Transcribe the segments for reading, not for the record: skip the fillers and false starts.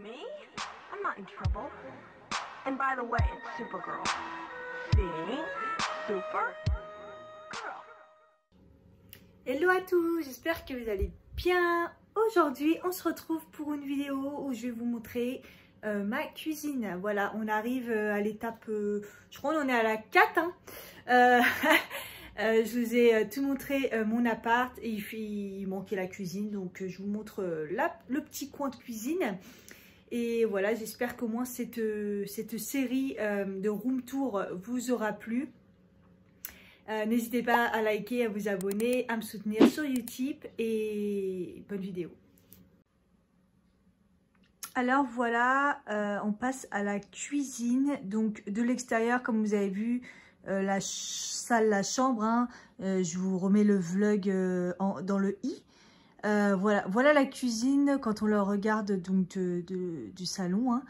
me? I'm not in trouble. And by the way, it's Supergirl. See? Supergirl. Hello à tous, j'espère que vous allez bien. Aujourd'hui, on se retrouve pour une vidéo où je vais vous montrer ma cuisine. Voilà, on arrive à l'étape, je crois qu'on en est à la 4. Hein. Je vous ai tout montré mon appart et il manquait la cuisine. Donc je vous montre le petit coin de cuisine. Et voilà, j'espère qu'au moins cette série de room tour vous aura plu. N'hésitez pas à liker, à vous abonner, à me soutenir sur YouTube et bonne vidéo. Alors voilà, on passe à la cuisine. Donc de l'extérieur, comme vous avez vu, la salle, la chambre, hein, je vous remets le vlog dans le i. Voilà la cuisine quand on le regarde donc du salon, hein,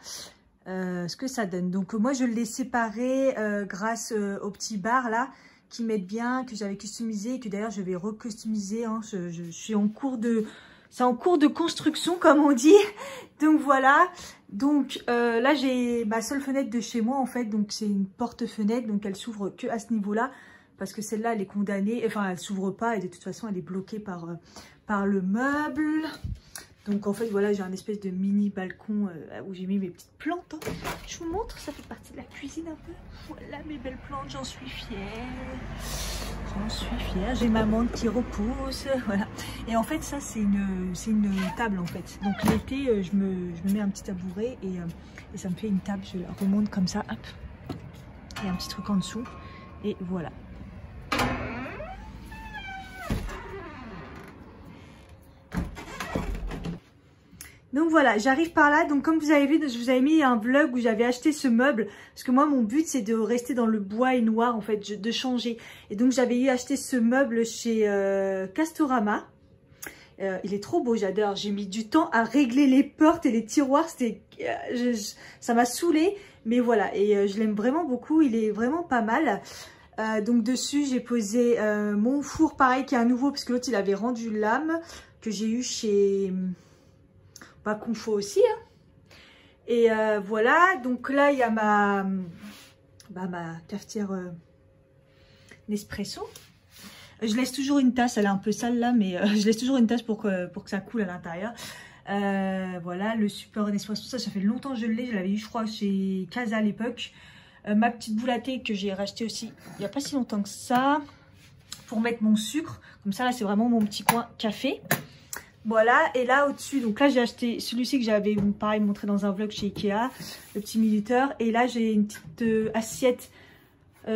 ce que ça donne. Donc moi je l'ai séparé grâce au petit bar là qui m'aide bien, que j'avais customisé et que d'ailleurs je vais recustomiser. Hein, je suis en cours c'est en cours de construction comme on dit. Donc voilà. Donc là j'ai ma seule fenêtre de chez moi en fait. Donc c'est une porte-fenêtre. Donc elle s'ouvre que à ce niveau-là. Parce que celle-là elle est condamnée. Enfin elle s'ouvre pas et de toute façon elle est bloquée par le meuble. Donc en fait voilà, j'ai un espèce de mini balcon où j'ai mis mes petites plantes. Hein. Je vous montre, ça fait partie de la cuisine un peu. Voilà mes belles plantes, j'en suis fière. J'en suis fière. J'ai ma menthe qui repousse. Voilà. Et en fait ça c'est une table en fait. Donc l'été je me mets un petit tabouret et ça me fait une table. Je la remonte comme ça. Hop. Il y a un petit truc en dessous. Et voilà. Donc voilà, j'arrive par là. Donc comme vous avez vu, je vous avais mis un vlog où j'avais acheté ce meuble. Parce que moi, mon but, c'est de rester dans le bois et noir, en fait, de changer. Et donc j'avais acheté ce meuble chez Castorama. Il est trop beau, j'adore. J'ai mis du temps à régler les portes et les tiroirs. Ça m'a saoulée. Mais voilà, et je l'aime vraiment beaucoup. Il est vraiment pas mal. Donc dessus, j'ai posé mon four, pareil, qui est un nouveau. Parce que l'autre, il avait rendu l'âme que j'ai eu chez... Confo aussi, hein. Et voilà, donc là il y a ma cafetière Nespresso. Je laisse toujours une tasse, elle est un peu sale là, mais je laisse toujours une tasse pour que ça coule à l'intérieur. Voilà, le support Nespresso, ça fait longtemps que je l'ai, je l'avais eu je crois chez Casa à l'époque. Ma petite boule à thé que j'ai racheté aussi il n'y a pas si longtemps que ça, pour mettre mon sucre. Comme ça là c'est vraiment mon petit coin café. Voilà, et là au-dessus, donc là j'ai acheté celui-ci que j'avais pareil montré dans un vlog chez Ikea, le petit minuteur. Et là j'ai une petite assiette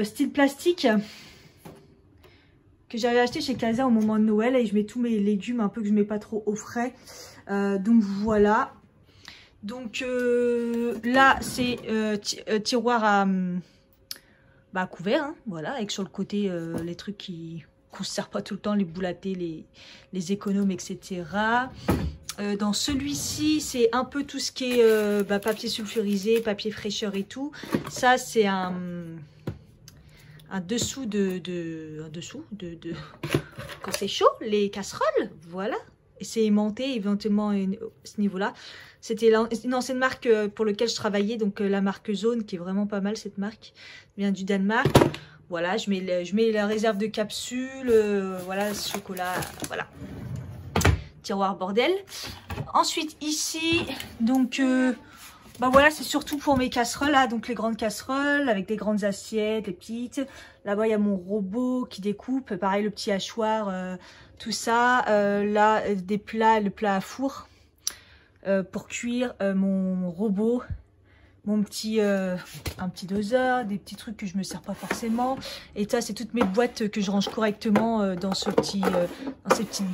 style plastique que j'avais acheté chez Casa au moment de Noël. Et je mets tous mes légumes un peu que je mets pas trop au frais. Donc voilà. Donc là c'est tiroir à couvert, hein, voilà, avec sur le côté les trucs qu'on ne se sert pas tout le temps, les boules à thé, les économes, etc. Dans celui-ci, c'est un peu tout ce qui est papier sulfurisé, papier fraîcheur et tout. Ça, c'est un dessous quand c'est chaud, les casseroles, voilà. Et c'est aimanté éventuellement à ce niveau-là. C'était une ancienne marque pour laquelle je travaillais, donc la marque Zone, qui est vraiment pas mal, cette marque. Elle vient du Danemark. Voilà, je mets la réserve de capsules, voilà, chocolat, voilà. Tiroir bordel. Ensuite, ici, donc, voilà, c'est surtout pour mes casseroles, là, donc les grandes casseroles, avec des grandes assiettes, les petites. Là-bas, il y a mon robot qui découpe, pareil, le petit hachoir, tout ça. Là, des plats, le plat à four, pour cuire, mon robot. Un petit doseur, des petits trucs que je me sers pas forcément. Et ça, c'est toutes mes boîtes que je range correctement dans ces petites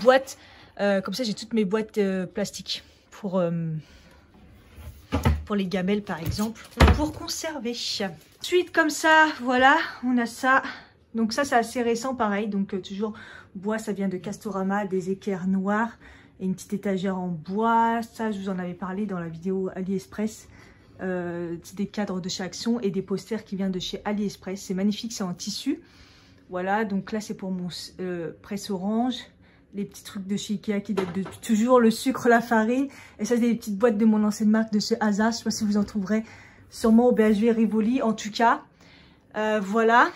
boîtes. Comme ça, j'ai toutes mes boîtes plastiques pour les gamelles, par exemple, pour conserver. Ensuite, comme ça, voilà, on a ça. Donc ça, c'est assez récent, pareil. Donc toujours bois, ça vient de Castorama, des équerres noires et une petite étagère en bois. Ça, je vous en avais parlé dans la vidéo AliExpress. Des cadres de chez Action et des posters qui viennent de chez AliExpress. C'est magnifique, c'est en tissu. Voilà, donc là c'est pour mon presse orange. les petits trucs de chez Ikea qui datent depuis toujours, le sucre, la farine. Et ça, c'est des petites boîtes de mon ancienne marque de chez Asa. Je sais pas si vous en trouverez sûrement au BHV Rivoli. En tout cas, voilà.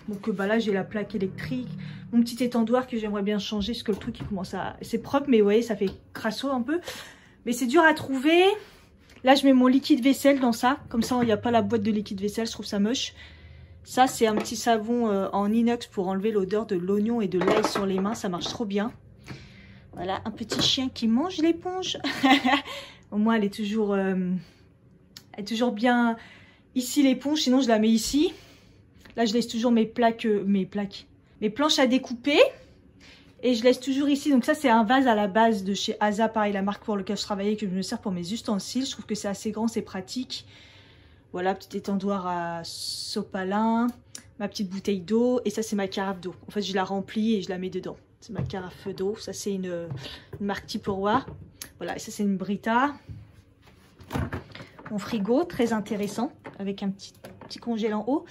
Donc bah là, j'ai la plaque électrique. Mon petit étendoir que j'aimerais bien changer parce que le truc, il commence à... C'est propre, mais vous voyez, ça fait crasso un peu. Mais c'est dur à trouver. Là, je mets mon liquide vaisselle dans ça. Comme ça, il n'y a pas la boîte de liquide vaisselle. Je trouve ça moche. Ça, c'est un petit savon en inox pour enlever l'odeur de l'oignon et de l'ail sur les mains. Ça marche trop bien. Voilà, un petit chien qui mange l'éponge. Au moins, elle est toujours bien ici, l'éponge. Sinon, je la mets ici. Là, je laisse toujours mes planches à découper. Et je laisse toujours ici. Donc ça, c'est un vase à la base de chez Asa. Pareil, la marque pour laquelle je travaillais, que je me sers pour mes ustensiles. Je trouve que c'est assez grand, c'est pratique. Voilà, petit étendoir à sopalin. Ma petite bouteille d'eau. Et ça, c'est ma carafe d'eau. En fait, je la remplis et je la mets dedans. C'est ma carafe d'eau. Ça, c'est une marque Tupperware. Voilà, et ça, c'est une Brita. Mon frigo, très intéressant. Avec un petit congèle en haut.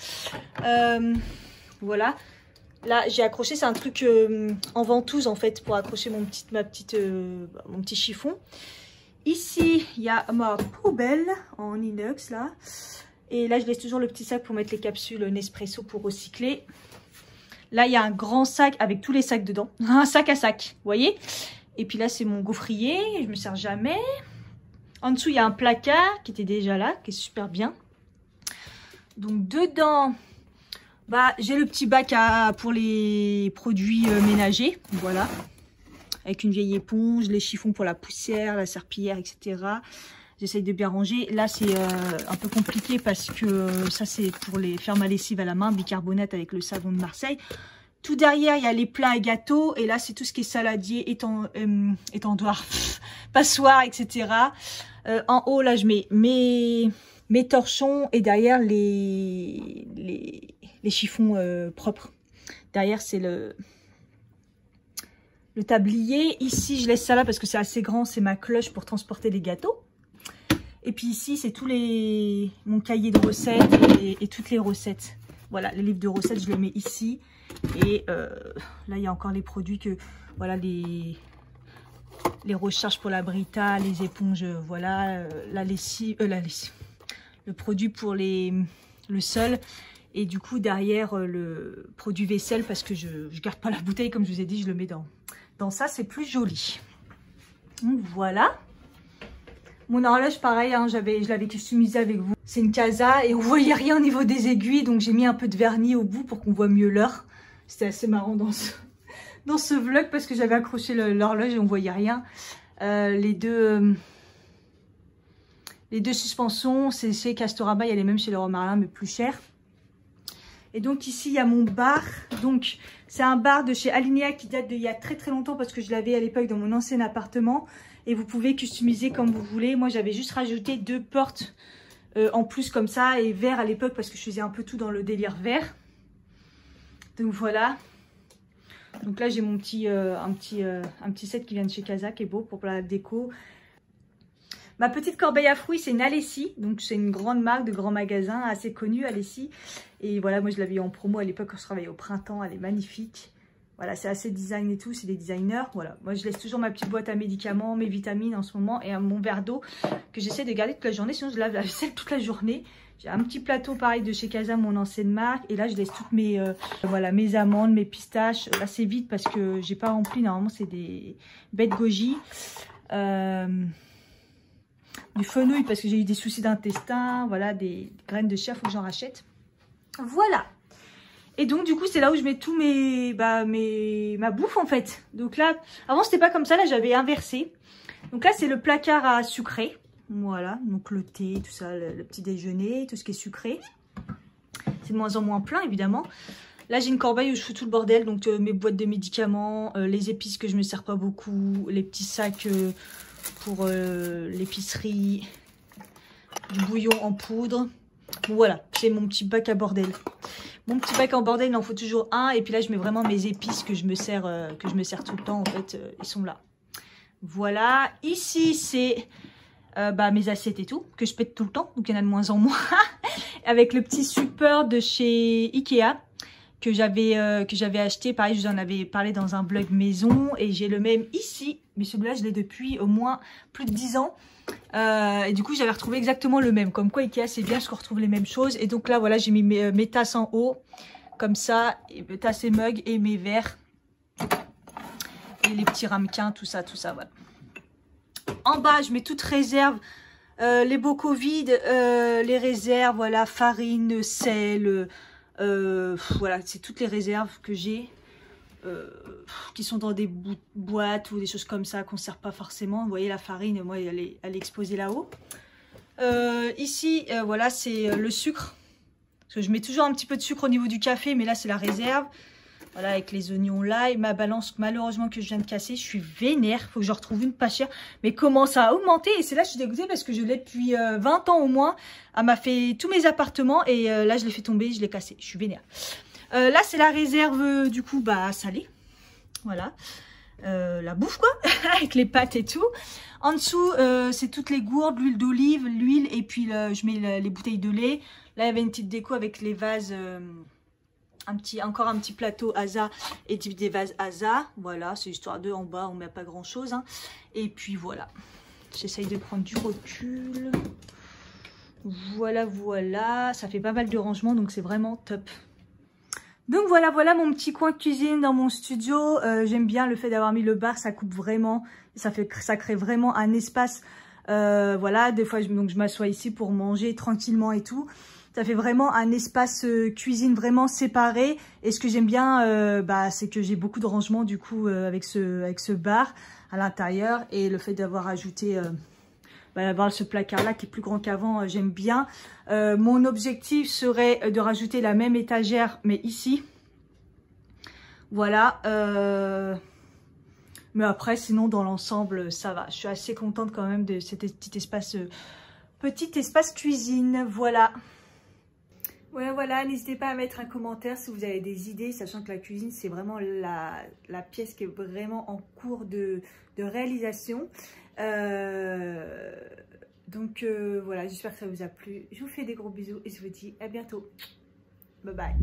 Voilà. Là, j'ai accroché, c'est un truc en ventouse en fait pour accrocher mon petit chiffon. Ici, il y a ma poubelle en inox là. Et là, je laisse toujours le petit sac pour mettre les capsules Nespresso pour recycler. Là, il y a un grand sac avec tous les sacs dedans. Un sac à sac, vous voyez. Et puis là, c'est mon gaufrier. Je me sers jamais. En dessous, il y a un placard qui était déjà là, qui est super bien. Donc, dedans... Bah, j'ai le petit bac pour les produits ménagers, voilà. Avec une vieille éponge, les chiffons pour la poussière, la serpillière, etc. J'essaye de bien ranger. Là, c'est un peu compliqué parce que ça, c'est pour faire ma lessive à la main, bicarbonate avec le savon de Marseille. Tout derrière, il y a les plats à gâteaux. Et là, c'est tout ce qui est saladier, étendoir, passoire, etc. En haut, là, je mets mes torchons et derrière, les chiffons propres. Derrière, c'est le tablier. Ici, je laisse ça là parce que c'est assez grand. C'est ma cloche pour transporter les gâteaux. Et puis ici, c'est mon cahier de recettes et toutes les recettes. Voilà, les livres de recettes, je les mets ici. Et là, il y a encore les produits que... Voilà, les recharges pour la Brita, les éponges, voilà. La lessive... Le produit pour le sol. Et du coup, derrière, le produit vaisselle, parce que je garde pas la bouteille, comme je vous ai dit, je le mets dans ça, c'est plus joli. Donc, voilà. Mon horloge, pareil, hein, je l'avais customisé avec vous. C'est une Casa et on voyait rien au niveau des aiguilles, donc j'ai mis un peu de vernis au bout pour qu'on voit mieux l'heure. C'était assez marrant dans ce vlog, parce que j'avais accroché l'horloge et on voyait rien. Les deux suspensions, c'est chez Castorama, il y a les mêmes chez Leroy Merlin, mais plus cher. Et donc ici, il y a mon bar. Donc, c'est un bar de chez Alinea qui date d'il y a très très longtemps parce que je l'avais à l'époque dans mon ancien appartement. Et vous pouvez customiser comme vous voulez. Moi, j'avais juste rajouté 2 portes en plus comme ça et vert à l'époque parce que je faisais un peu tout dans le délire vert. Donc voilà. Donc là, j'ai mon un petit set qui vient de chez Casa qui est beau pour la déco. Ma petite corbeille à fruits, c'est une Alessi. Donc, c'est une grande marque de grand magasin assez connue, Alessi. Et voilà, moi, je l'avais eu en promo à l'époque quand je travaillais au printemps. Elle est magnifique. Voilà, c'est assez design et tout. C'est des designers. Voilà, moi, je laisse toujours ma petite boîte à médicaments, mes vitamines en ce moment et mon verre d'eau que j'essaie de garder toute la journée. Sinon, je lave la vaisselle toute la journée. J'ai un petit plateau pareil de chez Casa, mon ancienne marque. Et là, je laisse toutes mes amandes, mes pistaches. Là, c'est vide parce que j'ai pas rempli. Normalement, c'est des baies de goji. Du fenouil parce que j'ai eu des soucis d'intestin, voilà, des graines de chia, faut que j'en rachète. Voilà. Et donc du coup c'est là où je mets tout ma bouffe en fait. Donc là, avant c'était pas comme ça, là j'avais inversé. Donc là c'est le placard à sucré. Voilà, donc le thé, tout ça, le petit déjeuner, tout ce qui est sucré. C'est de moins en moins plein évidemment. Là j'ai une corbeille où je fous tout le bordel, donc mes boîtes de médicaments, les épices que je me sers pas beaucoup, les petits sacs... pour l'épicerie, du bouillon en poudre. Bon, voilà, c'est mon petit bac à bordel. Mon petit bac en bordel, il en faut toujours un. Et puis là, je mets vraiment mes épices que je me sers tout le temps. En fait, ils sont là. Voilà. Ici, c'est mes assiettes et tout, que je pète tout le temps. Donc, il y en a de moins en moins. Avec le petit support de chez Ikea, que j'avais acheté. Pareil, je vous en avais parlé dans un blog maison. Et j'ai le même ici. Mais celui-là, je l'ai depuis au moins plus de 10 ans. Et du coup, j'avais retrouvé exactement le même. Comme quoi, Ikea, c'est bien parce qu'on retrouve les mêmes choses. Et donc là, voilà, j'ai mis mes tasses en haut. Comme ça, tasses et mugs et mes verres. Et les petits ramequins, tout ça, voilà. En bas, je mets toute réserve. Les bocaux vides, les réserves, voilà, farine, sel, voilà, c'est toutes les réserves que j'ai. Qui sont dans des boîtes ou des choses comme ça qu'on ne sert pas forcément. Vous voyez la farine, moi elle est exposée là-haut. Ici, voilà, c'est le sucre. Parce que je mets toujours un petit peu de sucre au niveau du café, mais là c'est la réserve. Voilà, avec les oignons là et ma balance malheureusement que je viens de casser. Je suis vénère, faut que je retrouve une pas chère. Mais comment ça a augmenté? Et c'est là que je suis dégoûtée parce que je l'ai depuis 20 ans au moins. Elle m'a fait tous mes appartements et là je l'ai fait tomber, je l'ai cassé. Je suis vénère. Là c'est la réserve du coup salée. Voilà. La bouffe quoi, avec les pâtes et tout. En dessous c'est toutes les gourdes, l'huile d'olive, l'huile et puis je mets les bouteilles de lait. Là il y avait une petite déco avec les vases... encore un petit plateau Asa et des vases Asa. Voilà, c'est histoire de en bas, on met pas grand chose. Hein. Et puis voilà, j'essaye de prendre du recul. Voilà, ça fait pas mal de rangement, donc c'est vraiment top. Donc voilà mon petit coin cuisine dans mon studio. J'aime bien le fait d'avoir mis le bar, ça coupe vraiment, ça crée vraiment un espace. Voilà, des fois je m'assois ici pour manger tranquillement et tout. Ça fait vraiment un espace cuisine vraiment séparé. Et ce que j'aime bien, c'est que j'ai beaucoup de rangement du coup avec ce bar à l'intérieur. Et le fait d'avoir ajouté, d'avoir ce placard là qui est plus grand qu'avant, j'aime bien. Mon objectif serait de rajouter la même étagère, mais ici. Voilà. Mais après, sinon dans l'ensemble, ça va. Je suis assez contente quand même de cet petit espace cuisine. Voilà. Voilà, n'hésitez pas à mettre un commentaire si vous avez des idées, sachant que la cuisine, c'est vraiment la pièce qui est vraiment en cours de réalisation. Donc voilà, j'espère que ça vous a plu. Je vous fais des gros bisous et je vous dis à bientôt. Bye bye.